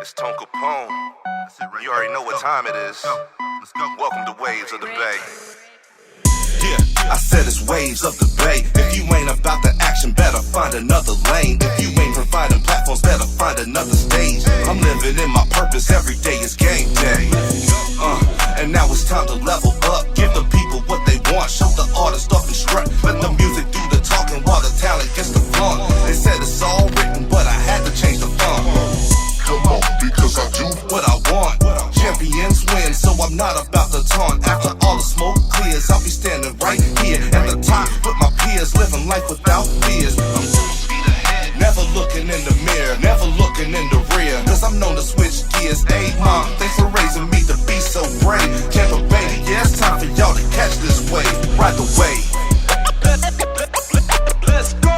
It's Tone Capone. You already know what time it is. Let's go. Welcome to Waves of the Bay. Yeah, I said it's Waves of the Bay. If you ain't about the action, better find another lane. If you ain't providing platforms, better find another stage. I'm living in my purpose, every day is game day. And now it's time to level up. Give the people what they want, show the artist off and strut. Let the music do the talking while the talent gets the fun. They said it's all written, but I had to change the font. Come on, because I do what I want. Champions win, so I'm not about to taunt. After all the smoke clears, I'll be standing right here at the top with my peers, living life without fears. I'm full speed ahead, never looking in the mirror, never looking in the rear, cause I'm known to switch gears. Hey mom, thanks for raising me to be so brave. Tampa Bay, yeah, it's time for y'all to catch this wave. Ride the wave. Let's go.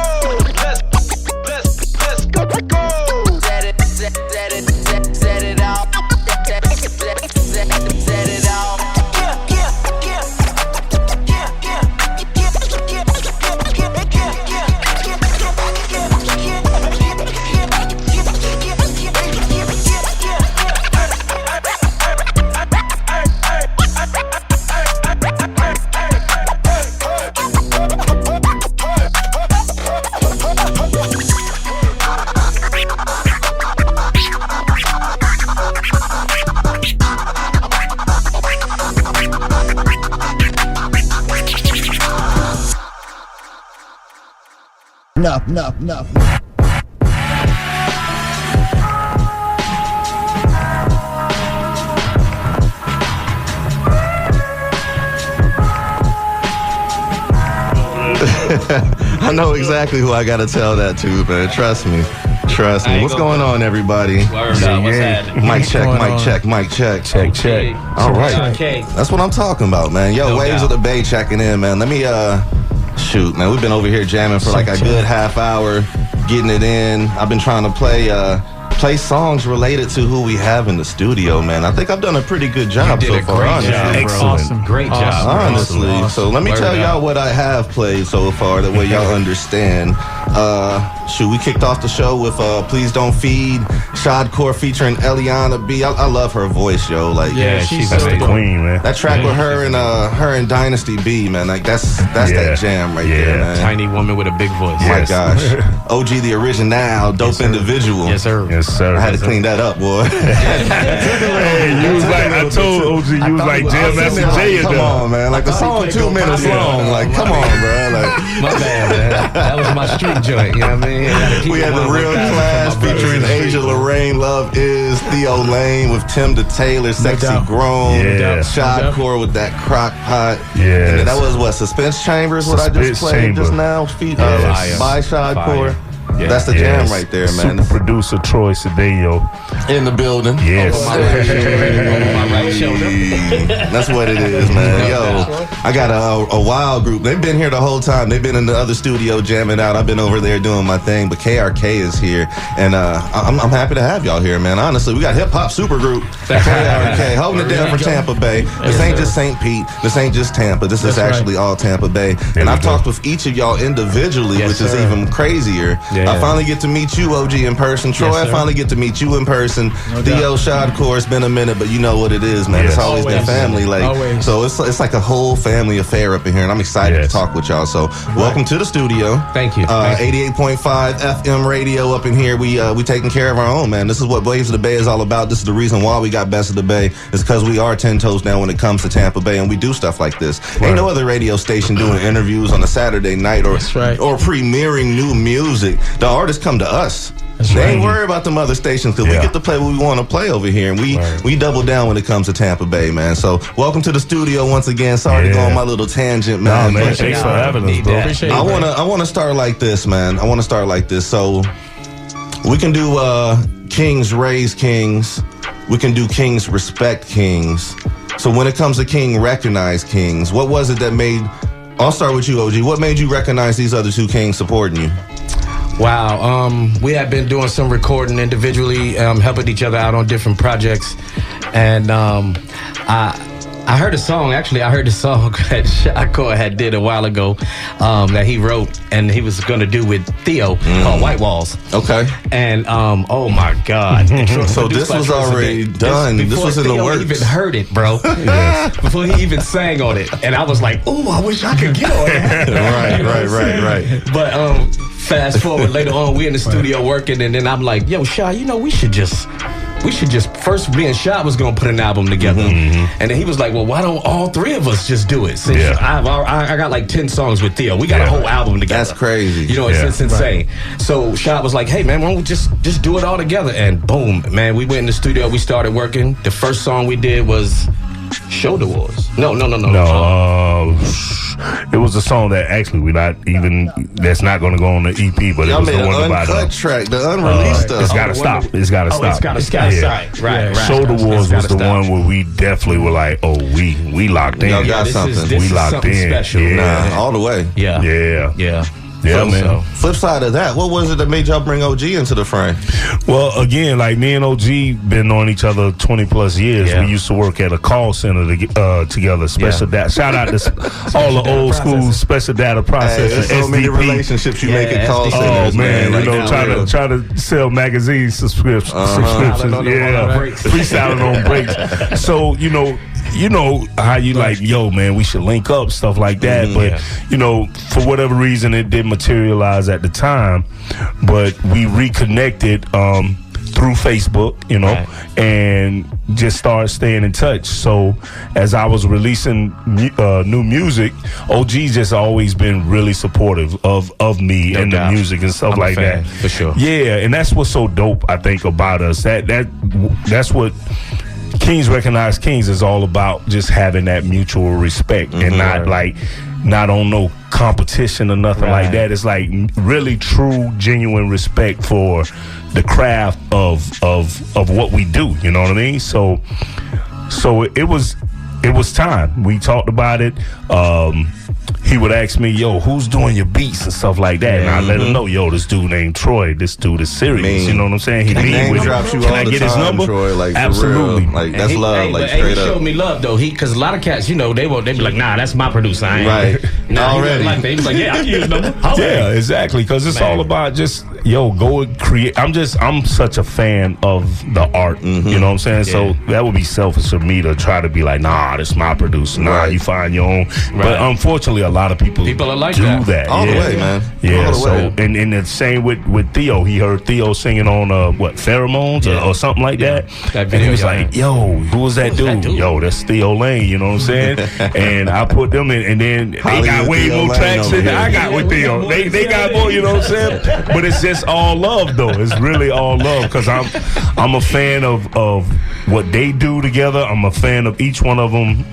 Let's go. Set it off. Set it off. Enough. I know exactly who I gotta tell that to, man. Trust me. What's going on, everybody? What's happening? Mic check. Check. All right. That's what I'm talking about, man. Yo, Waves of the Bay checking in, man. Let me shoot, man. We've been over here jamming for like a good half hour, getting it in. I've been trying to play songs related to who we have in the studio, man. I think I've done a pretty good job so far. Excellent. Great job. Honestly. Awesome. So let me tell y'all what I have played so far, that way y'all understand. We kicked off the show with Please Don't Feed, Shadcore featuring Eliana B. I love her voice, yo. Like, yeah, she's the queen, man. That track with her and Dynasty B, man. Like that's that jam right there, man. Tiny woman with a big voice. My gosh. OG the original, dope individual. Yes, sir. I had to clean that up, boy. I told OG, you was like Jam Master J. Come on, man. Like the song 2 minutes long. Like, come on, bro. Like, my bad, man. That was my street joint. You know what I mean? We had the Real Class featuring Asia Lorraine, Love Is, Theo Lane with Tim the Taylor, Sexy Grown, Shadcore with that crock pot. Yeah. And then that was what, Suspense Chambers, what I just played just now, by Shadcore. Yeah, that's the jam right there, man. Super producer Troy Cedillo in the building. Yes. That's what it is, man. Yo, I got a wild group. They've been here the whole time. They've been in the other studio jamming out. I've been over there doing my thing, but KRK is here, and I'm happy to have y'all here, man. Honestly, we got hip hop super group KRK holding it down for Tampa Bay. This ain't just St. Pete. This ain't just Tampa. This is actually all Tampa Bay. And I've talked with each of y'all individually, which is even crazier. I finally get to meet you, OG, in person. Troy, I finally get to meet you in person. Theo, Shadcore, it's been a minute, but you know what it is, man. It's always been family. Like, so it's like a whole family affair up in here, and I'm excited to talk with y'all. So welcome to the studio. Thank you. 88.5 FM radio up in here. We taking care of our own, man. This is what Waves of the Bay is all about. This is the reason why we got Best of the Bay. It's because we are 10 toes down when it comes to Tampa Bay, and we do stuff like this. Ain't no other radio station doing interviews on a Saturday night or premiering new music. The artists come to us. They ain't worry about them other stations, because we get to play what we want to play over here, and we double down when it comes to Tampa Bay, man. So welcome to the studio once again. Sorry to go on my little tangent, man. Thanks for having us, bro. I want to start like this, man. So we can do kings raise kings. We can do kings respect kings. So when it comes to king recognize kings, what was it that made... I'll start with you, OG. What made you recognize these other two kings supporting you? Wow, we have been doing some recording individually, helping each other out on different projects, and I heard a song. Actually, I heard the song that Shotcore had did a while ago that he wrote, and he was going to do with Theo called White Walls. Okay. And oh my God! So this was already done. This was in the works. Even heard it, bro. Before he even sang on it, and I was like, "Oh, I wish I could get on that." Right. But fast forward later on, we in the studio working, and then I'm like, "Yo, Sha, you know, we should just first me and Sha was gonna put an album together," and then he was like, "Well, why don't all three of us just do it?" Since I got like 10 songs with Theo, we got a whole album together. That's crazy. You know, it's insane. So Sha was like, "Hey man, why don't we just do it all together?" And boom, man, we went in the studio, we started working. The first song we did was Shoulder Wars. No. It was a song that actually that's not going to go on the EP, but it was the one about the uncut track, the unreleased stuff. It's gotta stop. It's gotta stop. It's gotta stop. Right. Shoulder Wars was the one where we definitely were like, oh, we locked in. Y'all got something. We locked in. Special. Nah, all the way. Yeah, man. Flip side of that, what was it that made y'all bring OG into the frame? Well, again, like me and OG been knowing each other 20 plus years. Yeah. We used to work at a call center together. Special data. Shout out to all the old school special data processors. There's so many relationships you make at call centers. Oh man, like, you know, try to sell magazine subscriptions. Freestyling on breaks. So you know how you like, yo, man, we should link up, stuff like that. But you know, for whatever reason, it didn't materialize at the time. But we reconnected through Facebook, you know, and just started staying in touch. So as I was releasing new music, OG's just always been really supportive of me and the music and stuff like that. For sure. Yeah, and that's what's so dope, I think, about us. That's what Kings Recognize Kings is all about, just having that mutual respect and not on no competition or nothing like that. It's like really true, genuine respect for the craft of what we do. You know what I mean? So it was time. We talked about it. He would ask me, yo, who's doing your beats and stuff like that? And I let him know, yo, this dude named Troy. This dude is serious. You know what I'm saying? He name drops you all the time, his number? Troy, like, absolutely. Like, that's love, like, straight up. He showed me love, though. Because a lot of cats, you know, they be like, nah, that's my producer. Already. He was like, yeah, I can use his number. Yeah, exactly. Because it's all about just, yo, go and create. I'm such a fan of the art. You know what I'm saying? So that would be selfish of me to try to be like, nah, this is my producer. Nah, you find your own. But unfortunately, a lot of people are like do that. All the way, man. Yeah, so and the same with Theo. He heard Theo singing on Pheromones or something like that. And he was like, yo, who was that dude? Yo, that's Theo Lane, you know what I'm saying? And I put them in, and then they got way more tracks than I got with Theo. They got more, you know what I'm saying? But it's just all love, though. It's really all love, because I'm a fan of what they do together. I'm a fan of each one of them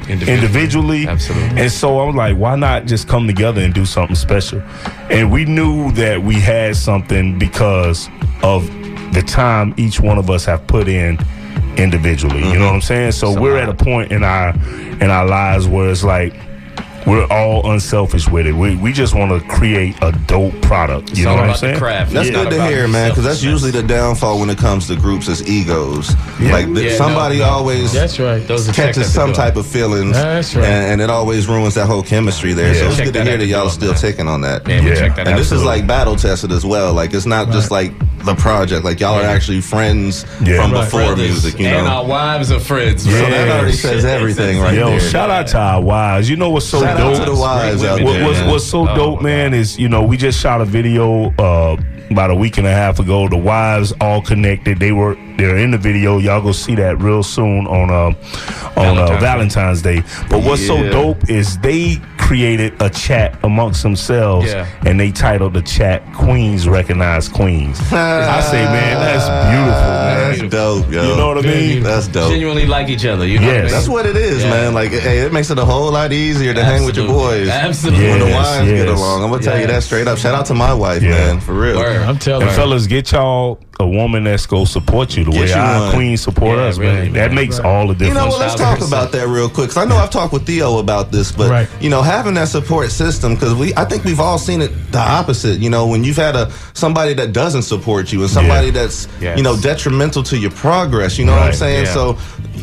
individually. Absolutely. And so I'm like, why not just come together and do something special? And we knew that we had something because of the time each one of us have put in individually. You know what I'm saying? So we're at a point in our lives where it's like we're all unselfish with it. We just want to create a dope product. You know what I'm saying? That's good to hear, man, because that's usually the downfall when it comes to groups is egos. Somebody always catches some type of feelings, and it always ruins that whole chemistry there. So it's good to hear that y'all are still taking on that. And this is like battle tested as well. Like, it's not just like the project. Like, y'all are actually friends from before music, you know? And our wives are friends. So that already says everything right there. Yo, shout out to our wives. You know what's so shout dope? Out to the wives out there. What's so dope, man, is, you know, we just shot a video about a week and a half ago. The wives all connected. They're in the video. Y'all go see that real soon on Valentine's Day. But what's so dope is they created a chat amongst themselves, and they titled the chat "Queens Recognize Queens." I say, man, that's beautiful, man. That's dope, yo. You know what I mean? That's dope. Genuinely like each other. You know what I mean? That's what it is, man. Like, hey, it makes it a whole lot easier to hang with your boys. Absolutely. When the wives get along. I'm gonna tell you that straight up. Shout out to my wife, man, for real. I'm telling you, fellas, get y'all a woman that's gonna support you the way our queens support us, man. That makes all the difference. You know what? Let's talk about that real quick, because I know I've talked with Theo about this, but you know, having that support system, because I think we've all seen it the opposite. You know, when you've had somebody that doesn't support you and somebody that's you know, detrimental to your progress. You know what I'm saying? So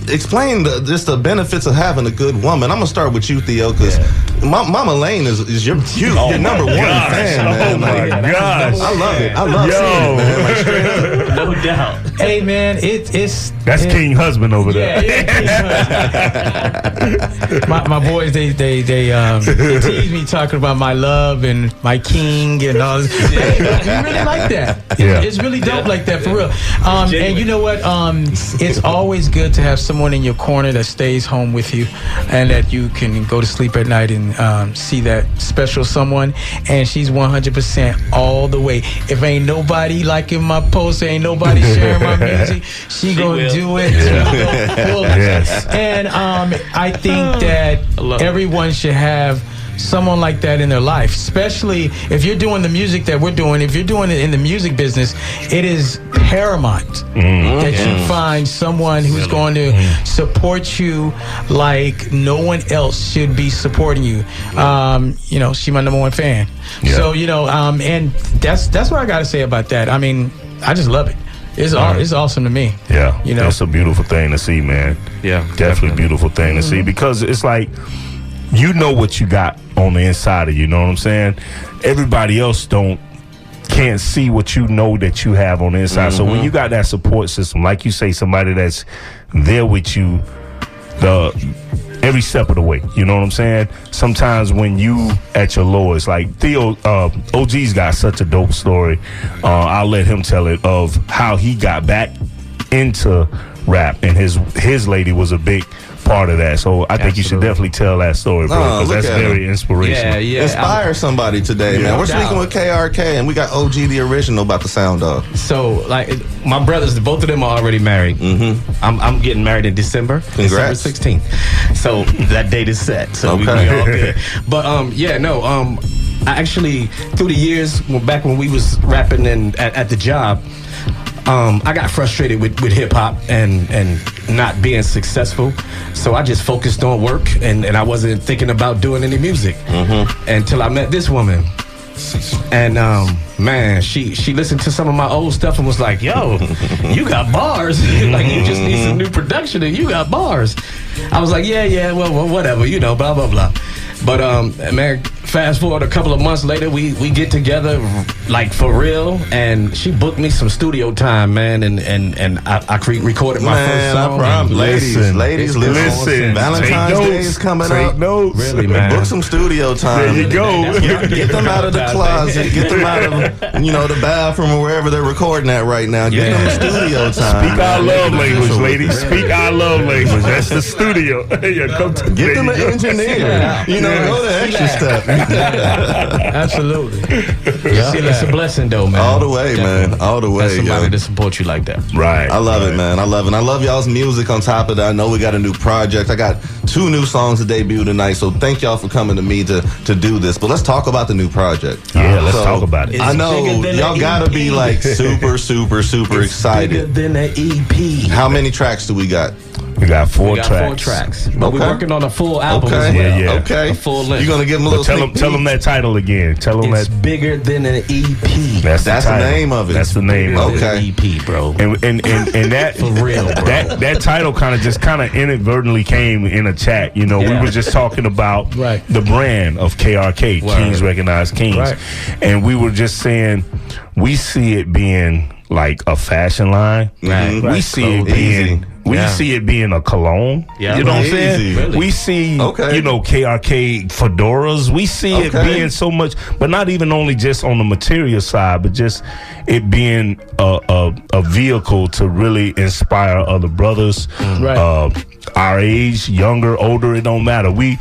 explain just the benefits of having a good woman. I'm gonna start with you, Theo, because Mama Lane is your number one fan, man. Oh my gosh, I love it. I love seeing it, man. Like, straight up. No doubt. Hey, man, it's King husband over there. my boys, they tease me talking about my love and my king and all this. Hey, you really like that. It's really dope like that, for real. And you know what? It's always good to have someone in your corner that stays home with you and that you can go to sleep at night and see that special someone. And she's 100% all the way. If ain't nobody liking my post, ain't nobody sharing my music, she gonna do it. Yes. And I think that everyone should have someone like that in their life, especially if you're doing the music that we're doing. If you're doing it in the music business, it is paramount that you find someone who's going to support you like no one else should be supporting you. You know, she's my number one fan. So, you know, and that's what I got to say about that. I mean, I just love it. It's awesome to me. Yeah, you know, it's a beautiful thing to see, man. Yeah, definitely beautiful thing to see, because it's like, you know what you got on the inside of you. Know what I'm saying? Everybody else can't see what you know that you have on the inside. So when you got that support system, like you say, somebody that's there with you every step of the way, you know what I'm saying? Sometimes when you at your lowest, like Theo, OG's got such a dope story. I'll let him tell it, of how he got back into rap, and his lady was a big part of that. So I think you should definitely tell that story, bro, because that's very inspirational. Yeah. Inspire somebody today, man. We're speaking with KRK, and we got OG the original about the sound off. So, like, my brothers, both of them are already married. I'm getting married in December. Congrats. December 16th. So that date is set. So we all good. But I actually, through the years, back when we was rapping and at the job, I got frustrated with hip hop and not being successful, so I just focused on work, and I wasn't thinking about doing any music until I met this woman. And man, she listened to some of my old stuff and was like, "Yo, you got bars. Like, you just need some new production, and you got bars." I was like, "Yeah, well, whatever, you know, blah blah blah." But man, fast forward a couple of months later, we get together, like, for real, and she booked me some studio time, man, and I recorded my first song. Ladies, listen. Valentine's Day is coming up. Really, man. Book some studio time. There you go. Get them out of the closet. Get them out of, you know, the bathroom or wherever they're recording at right now. Get them studio time. Speak our love language, ladies. Speak our love language. That's the studio. Get them an engineer. You know, go the extra step. Absolutely. It's a blessing, though, man. All the way, man. All the way. That's somebody to support you like that. Right. I love it, man. I love it. I love y'all's music on top of that. I know we got a new project. I got 2 new songs to debut tonight, so thank y'all for coming to me to do this. But let's talk about the new project. Yeah, let's talk about it. I know y'all gotta be like super excited. Bigger than an EP. How many tracks do we got? We got 4 tracks. 4 tracks. But we're working on a full album as well. Yeah. Okay. A full length. You're gonna give them a little tell them that title again. Tell them it's that. bigger than an EP. That's the name of it. That's the name of it. Okay. EP, bro. And that For real, bro. that title kind of inadvertently came in a chat. You know, we were just talking about the brand of KRK, Kings Recognize Kings, and we were just saying we see it being like a fashion line. We see it being. We see it being a cologne. You know what I'm saying? Really? We see, you know, KRK fedoras. We see it being so much, but not even only just on the material side, but just it being a vehicle to really inspire other brothers. Our age, younger, older, it don't matter. We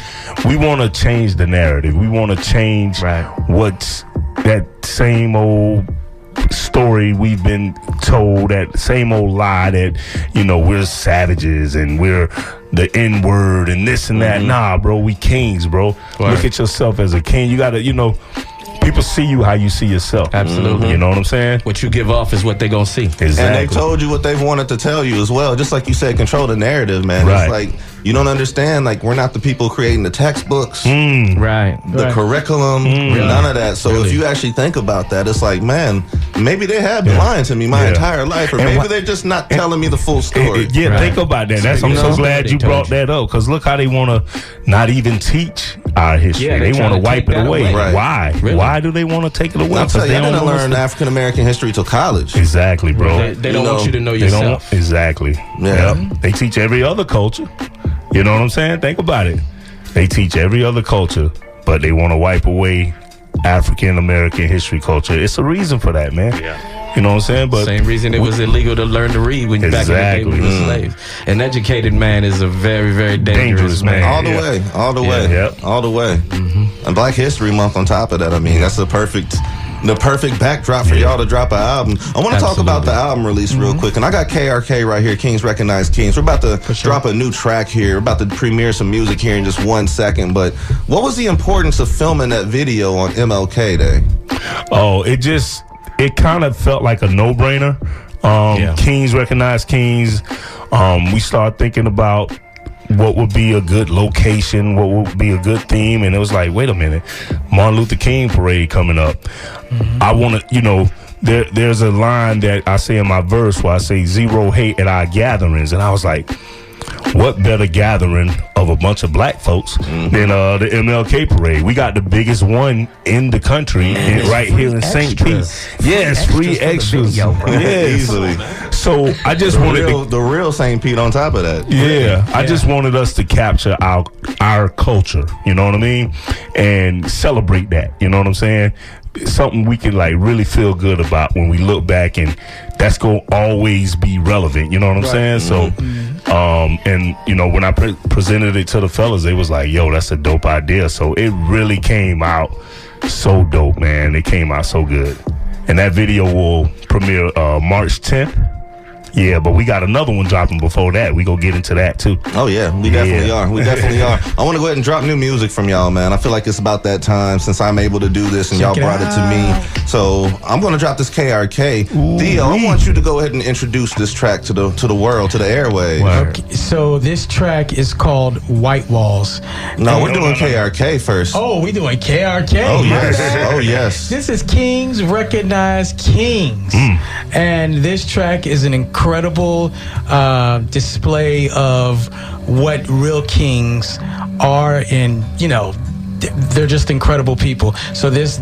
want to change the narrative. We want to change what's that same old story we've been told, that same old lie that, you know, we're savages and we're the N-word and this and that. Nah, bro, we kings, bro. Look at yourself as a king. You gotta, you know, people see you how you see yourself. Absolutely. You know what I'm saying? What you give off is what they're going to see. Exactly. And they've told you what they've wanted to tell you as well. Just like you said, control the narrative, man. Right. It's like, you don't understand, like, we're not the people creating the textbooks, Right. the curriculum, none of that. So if you actually think about that, it's like, man, maybe they have been lying to me my entire life, or maybe they're just not telling me the full story. Think about that. I'm so glad you brought that up, because look how they want to not even teach our history. Yeah, they want to wipe it away. Right. Why? Really? Why do they want to take it away? I'll tell you, I didn't learn African American history till college. Exactly, bro. They don't want you to know yourself. Exactly. Yeah. Yep. They teach every other culture. You know what I'm saying? Think about it. They teach every other culture, but they want to wipe away African American history culture. It's a reason for that, man. Yeah. You know what I'm saying? But same reason it was illegal to learn to read when back in the day we were slaves. An educated man is a very, very dangerous man. All the way. All the way. Yep. All the way. And Black History Month on top of that. I mean, that's the perfect backdrop for y'all to drop an album. I want to talk about the album release real quick. And I got KRK right here, Kings Recognize Kings. We're about to drop a new track here. We're about to premiere some music here in just 1 second. But what was the importance of filming that video on MLK Day? Oh, it kind of felt like a no-brainer. Kings Recognize Kings. We started thinking about what would be a good location, what would be a good theme, and it was like, wait a minute, Martin Luther King parade coming up. I want to, there's a line that I say in my verse where I say 0 hate at our gatherings, and I was like, what better gathering of a bunch of black folks than the MLK parade? We got the biggest one in the country right here in St. Pete. Yes, free extras. Yes. Easily. So I just wanted the real St. Pete on top of that. Yeah, I just wanted us to capture our culture, you know what I mean? And celebrate that, you know what I'm saying? Something we can like really feel good about when we look back, and that's gonna always be relevant, you know what I'm saying? So and when I presented it to the fellas, they was like, yo, that's a dope idea. So it really came out so dope, man. It came out so good. And that video will premiere March 10th. Yeah, but we got another one dropping before that. We gonna get into that too. Oh yeah, we definitely are. We definitely are. I want to go ahead and drop new music from y'all, man. I feel like it's about that time since I'm able to do this and y'all brought it to me. So I'm gonna drop this KRK. Theo, I want you to go ahead and introduce this track to the world, to the airwaves. Okay, so this track is called White Walls. No, we're doing KRK first. Oh, we doing KRK. Oh yes. Oh yes. This is Kings Recognize Kings, and this track is an incredible display of what real kings are, and they're just incredible people. So this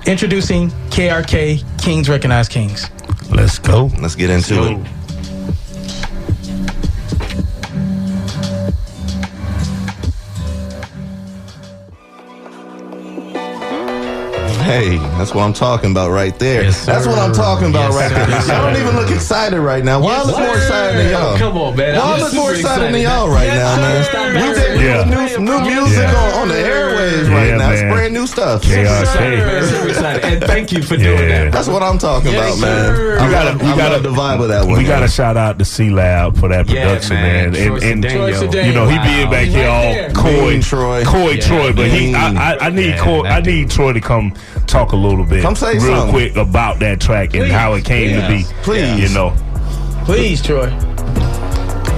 introducing KRK, Kings Recognize Kings. Let's go. Let's get into it. Hey, that's what I'm talking about right there. Yes, that's what I'm talking about right there. Y'all don't even look excited right now. Why I look more excited than y'all? Come on, man. Why I look more excited than y'all right now, man? We did new music on the airwaves right now. It's brand new stuff. Super excited. And thank you for doing that. That's what I'm talking about, man. We got the vibe of that one. We got to shout out to C-Lab for that production, man. And he being back here all coy Troy. But I need Troy to come talk a little bit real quick about that track and how it came to be. Please. Please, Troy.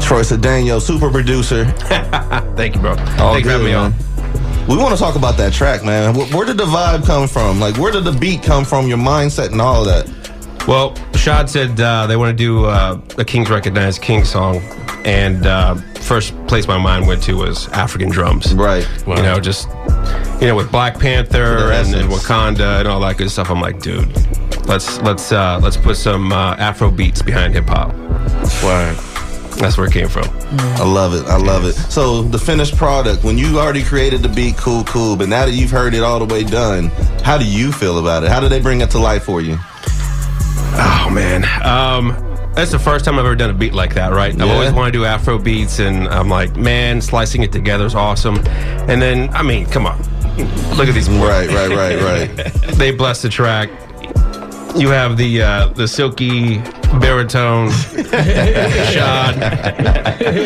Troy Cedeno, super producer. Thank you, bro. Thanks for having me on. We want to talk about that track, man. Where did the vibe come from? Like, where did the beat come from, your mindset and all of that? Well, Shad said they want to do a Kings Recognize Kings song, and first place my mind went to was African drums. Right. Wow. With Black Panther and Wakanda and all that good stuff. I'm like, dude, let's put some Afro beats behind hip hop. Wow. That's where it came from. I love it. So the finished product, when you already created the beat, cool, but now that you've heard it all the way done, how do you feel about it? How do they bring it to life for you? Oh man, that's the first time I've ever done a beat like that, right? I've always wanted to do Afro beats, and I'm like, man, slicing it together is awesome. And then, I mean, come on, look at these boys. Right. They blessed the track. You have the silky baritone, Shad.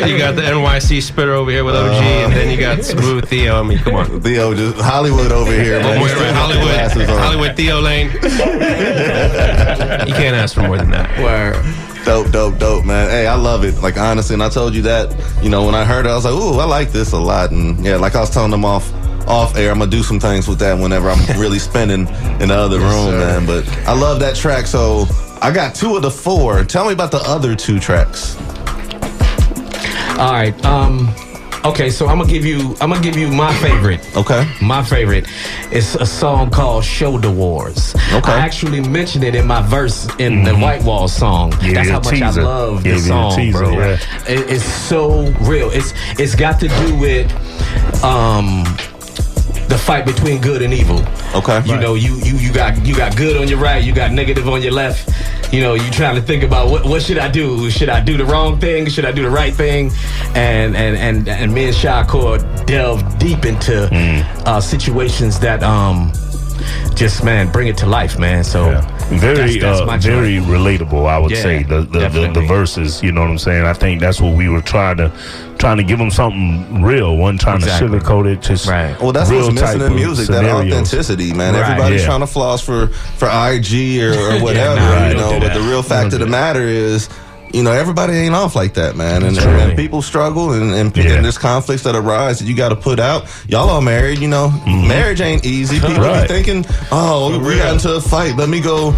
You got the NYC spitter over here with OG, and then you got smooth Theo. I mean, come on. Theo, just Hollywood over here, man. Hollywood Theo Lane. You can't ask for more than that. Word. Dope, man. Hey, I love it. Like, honestly, and I told you that, when I heard it, I was like, ooh, I like this a lot. And yeah, like I was telling them off air, I'm gonna do some things with that whenever I'm really spinning in the other room, man. But I love that track. So I got 2 of the 4. Tell me about the other 2 tracks. All right. Okay, so I'm gonna give you my favorite. Okay. My favorite is a song called "Shoulder Wars." Okay. I actually mentioned it in my verse in the White Wall song. That's how much I love the song, bro. Yeah. It's so real. It's got to do with the fight between good and evil. Okay. You know, you got good on your right, you got negative on your left. You trying to think about what should I do? Should I do the wrong thing? Should I do the right thing? And me and Shakur delve deep into situations that just bring it to life, man. So very that's very relatable, I would say. The verses, you know what I'm saying? I think that's what we were trying to give them something real. One trying to sugarcoat it, just well, that's what's missing in music, that authenticity, man. Everybody's trying to floss for IG or whatever, but the real fact of the matter is, everybody ain't off like that, man. And people struggle and there's conflicts that arise that you got to put out. Y'all are married, Marriage ain't easy. People be thinking, we got into a fight. Let me go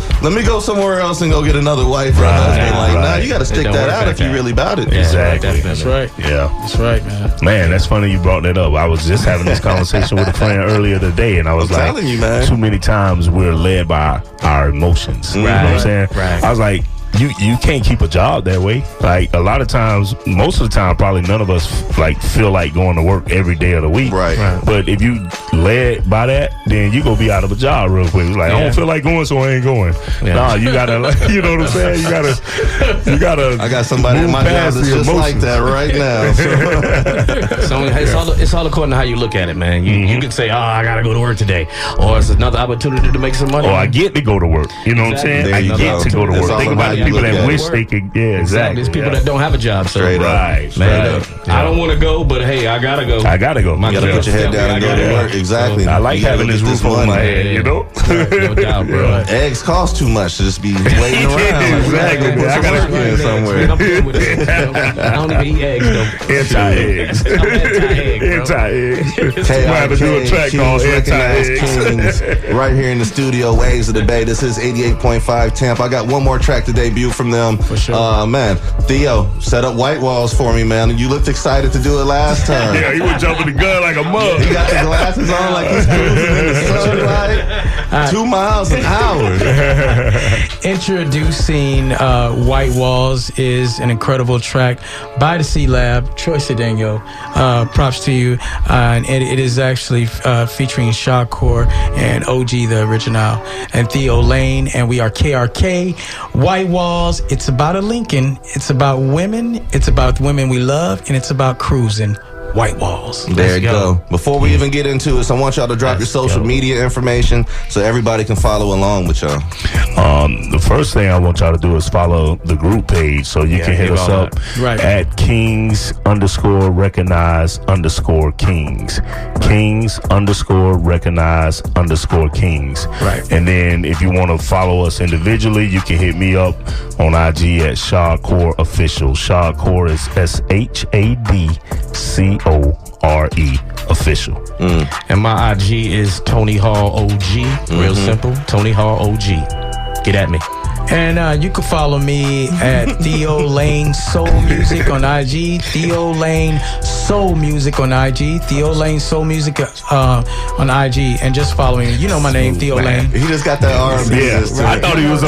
somewhere else and go get another wife or husband. Like, nah, you got to stick that out if you really about it. Exactly. That's right. Yeah. That's right, man. Man, that's funny you brought that up. I was just having this conversation with a friend earlier today, and I was like, telling you, man. Too many times we're led by our emotions. You know what I'm saying? Right. I was like, You can't keep a job that way. Like, a lot of times, most of the time, probably none of us feel like going to work every day of the week. Right. But if you led by that, then you gonna be out of a job real quick. Like, I don't feel like going, so I ain't going. Yeah. Nah, you gotta, you know what I'm saying? You gotta. I got somebody in my job that's just like that right now. So it's all according to how you look at it, man. You can say, I gotta go to work today, or it's another opportunity to make some money. Or I get to go to work. You know what I'm saying? There I get to go to work. Think about it. People that wish they could, exactly. There's people that don't have a job, so right, man. I don't want to go, but hey, I gotta go. You gotta put your head down and go to work. Exactly. I like having this roof over my head, No doubt, bro. Eggs cost too much to just be waiting around. Exactly. I gotta spend somewhere. I'm good with it. I don't even eat eggs though. Anti-eggs. I'm anti-egg, bro. Anti-eggs. KRK, do a track called Anti-eggs. Right here in the studio, Waves of the Bay. This is 88.5 Tampa. I got one more track to debut from them. For sure. Man, Theo, set up White Walls for me, man. You looked excited to do it last time. Yeah, he was jumping the gun like a mug. He got the glasses on like he's cruising in the sunlight. 2 miles an hour. Introducing White Walls is an incredible track by the C-Lab, Troy Cedeno. Props to you. And it is actually featuring Shakur and OG, the original, and Theo Lane, and we are KRK. White Walls, it's about a Lincoln. It's about women. It's about women we love, and it's about cruising. White Walls. There you go. Before we even get into it, so I want y'all to drop your social media information so everybody can follow along with y'all. The first thing I want y'all to do is follow the group page, so you can hit us up at Kings_recognize_Kings. Kings_recognize_Kings. Right. And then if you want to follow us individually, you can hit me up on IG at Shakur Official. Shakur is SHADCORE Official. And my IG is Tony Hall OG. Real simple. Tony Hall OG. Get at me. And you can follow me at Theo Lane Soul Music on IG. Theo Lane Soul Music on IG. Theo Lane Soul Music on IG. And just follow me. You know my name, Theo Lane. He just got that R&B. Yeah, I thought he was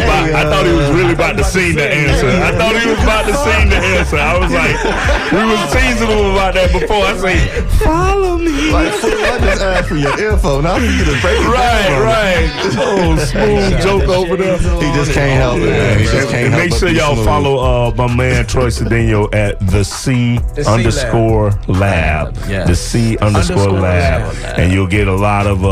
really about to sing the answer. I thought he was about to sing the answer. I was like, we was teasing him about that before. I say, follow me. Like, I just asked for your info. Now you get to break it down. Right. Oh, smooth joke over there. He just can't help help it, man. And make sure y'all follow my man Troy Cedeno at the C_lab. The C_lab. And you'll get a lot of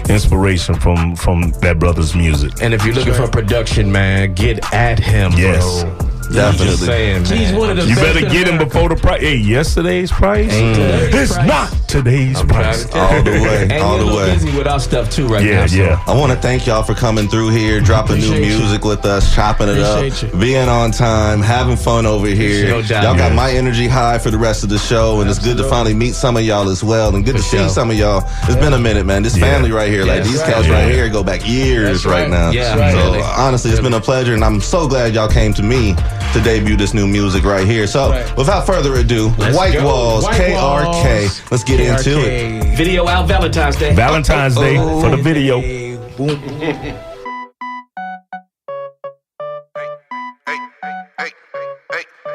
inspiration from that brother's music. And if you're looking for production, man, get at him, yes. bro. Definitely. Saying, he's one of the you better get him before the price. Hey, yesterday's price? It's not today's price. All the way. And all the way. Busy with our stuff too right now. Yeah. I want to thank y'all for coming through here, dropping new music with us, chopping it up, being on time, having fun over here. No doubt, y'all got my energy high for the rest of the show, and it's good to finally meet some of y'all as well, and good to see some of y'all. It's been a minute, man. This family right here, like these cats right here, go back years right now. Yeah, so honestly, it's been a pleasure, and I'm so glad y'all came to me to debut this new music right here. So without further ado, White Walls, KRK. Let's get into it. Video out Valentine's Day. Valentine's Day for the video. Hey,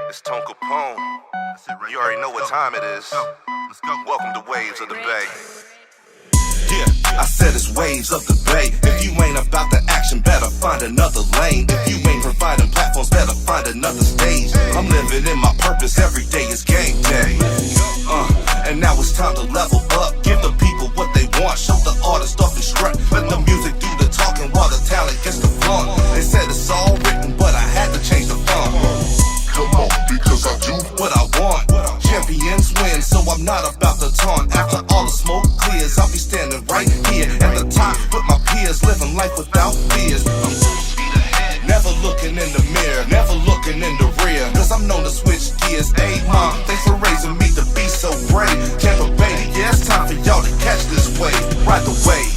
it's Tone Capone. You already know what time it is. Let's go. Welcome to Waves of the Bay. Yeah, I said it's Waves of the Bay. If you ain't about the action, better find another lane. If you ain't providing platforms, better find another stage. I'm living in my purpose, every day is game day. And now it's time to level up. Give the people what they want, show the artist off and strut. Let the music do the talking while the talent gets the fun. They said it's all written, but I had to change the fun. Come on, because I do what I want. Champions win, so I'm not about to taunt. After all the smoke clears, I'll be standing right here at the top with my peers, living life without fears. I'm full speed ahead, never looking in the mirror, never looking in the rear, cause I'm known to switch gears. Hey mom, thanks for raising me to be so brave. Tampa Bay, yeah, it's time for y'all to catch this wave. Ride the wave.